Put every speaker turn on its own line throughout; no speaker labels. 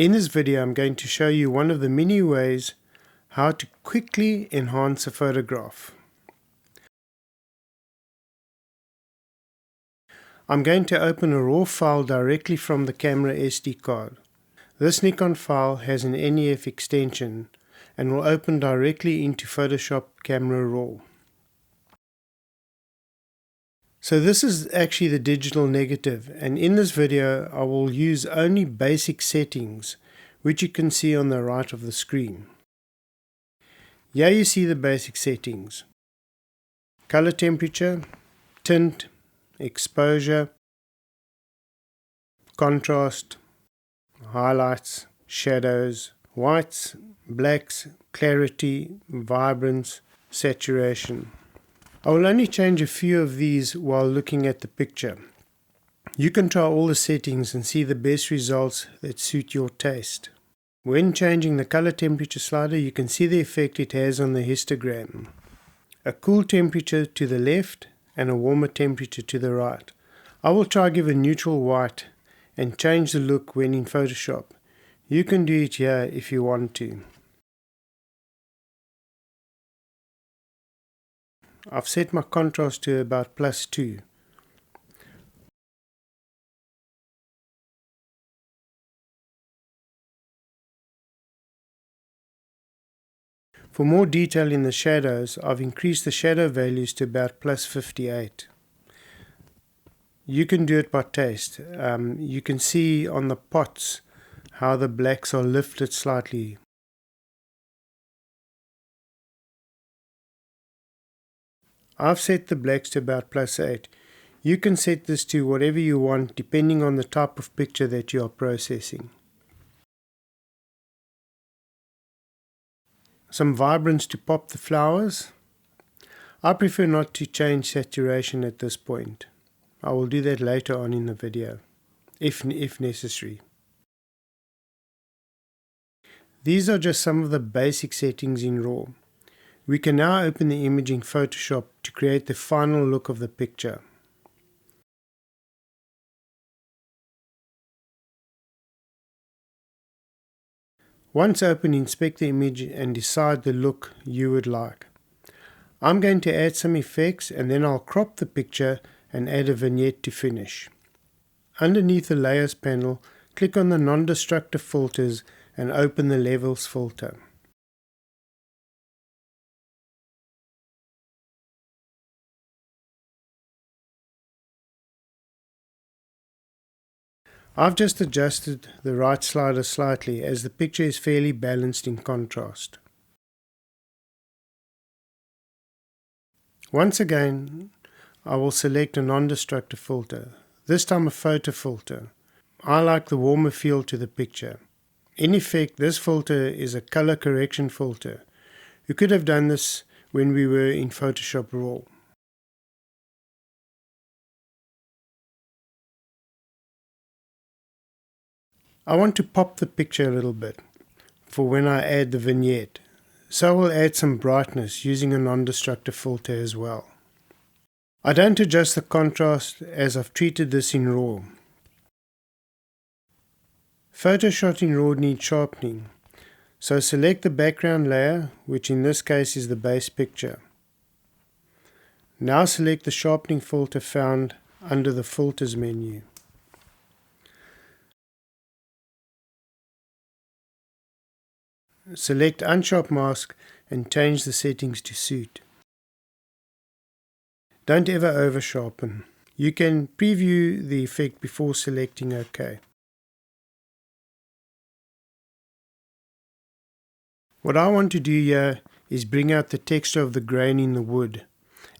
In this video I'm going to show you one of the many ways how to quickly enhance a photograph. I'm going to open a raw file directly from the camera SD card. This Nikon file has an NEF extension and will open directly into Photoshop Camera Raw. So this is actually the digital negative, and in this video I will use only basic settings which you can see on the right of the screen. Here you see the basic settings: color temperature, tint, exposure, contrast, highlights, shadows, whites, blacks, clarity, vibrance, saturation. I will only change a few of these while looking at the picture. You can try all the settings and see the best results that suit your taste. When changing the color temperature slider, you can see the effect it has on the histogram. A cool temperature to the left and a warmer temperature to the right. I will try give a neutral white and change the look when in Photoshop. You can do it here if you want to. I've set my contrast to about +2. For more detail in the shadows, I've increased the shadow values to about +58. You can do it by taste. You can see on the pots how the blacks are lifted slightly. I've set the blacks to about +8. You can set this to whatever you want depending on the type of picture that you are processing. Some vibrance to pop the flowers. I prefer not to change saturation at this point. I will do that later on in the video, if necessary. These are just some of the basic settings in RAW. We can now open the image in Photoshop to create the final look of the picture. Once open, inspect the image and decide the look you would like. I'm going to add some effects and then I'll crop the picture and add a vignette to finish. Underneath the Layers panel, click on the non-destructive filters and open the Levels filter. I've just adjusted the right slider slightly as the picture is fairly balanced in contrast. Once again, I will select a non-destructive filter, this time a photo filter. I like the warmer feel to the picture. In effect, this filter is a color correction filter. You could have done this when we were in Photoshop RAW. I want to pop the picture a little bit for when I add the vignette, so I will add some brightness using a non-destructive filter as well. I don't adjust the contrast as I've treated this in RAW. Photo shot in RAW needs sharpening, so select the background layer, which in this case is the base picture. Now select the sharpening filter found under the Filters menu. Select Unsharp Mask and change the settings to suit. Don't ever over sharpen. You can preview the effect before selecting OK. What I want to do here is bring out the texture of the grain in the wood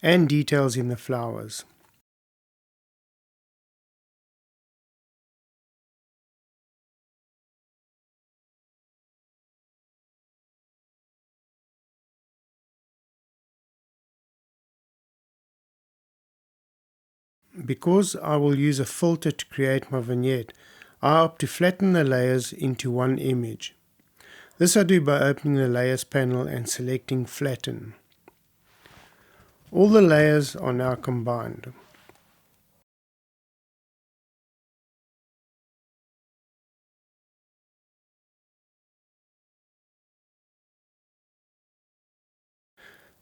and details in the flowers. Because I will use a filter to create my vignette, I opt to flatten the layers into one image. This I do by opening the Layers panel and selecting Flatten. All the layers are now combined.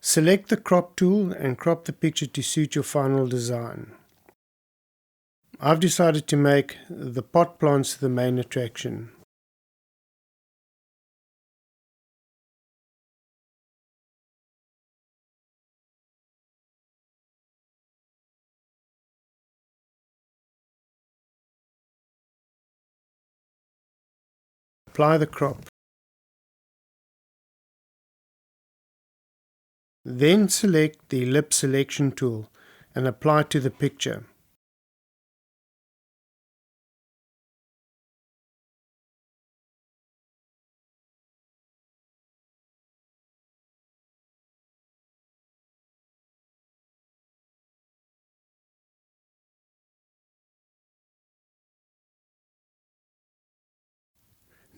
Select the crop tool and crop the picture to suit your final design. I've decided to make the pot plants the main attraction. Apply the crop. Then select the ellipse selection tool and apply to the picture.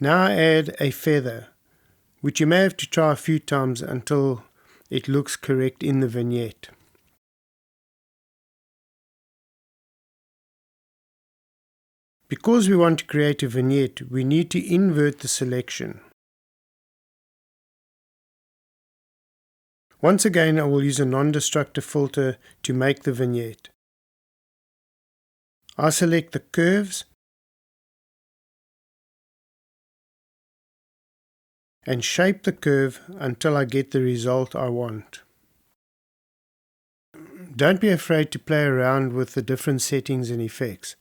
Now add a feather, which you may have to try a few times until it looks correct in the vignette. Because we want to create a vignette, we need to invert the selection. Once again, I will use a non-destructive filter to make the vignette. I select the curves and shape the curve until I get the result I want. Don't be afraid to play around with the different settings and effects.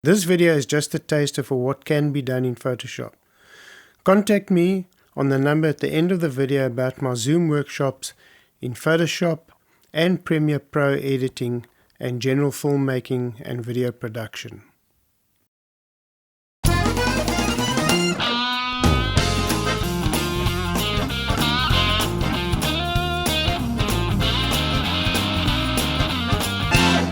This video is just a taster for what can be done in Photoshop. Contact me on the number at the end of the video about my Zoom workshops in Photoshop and Premiere Pro editing and general filmmaking and video production.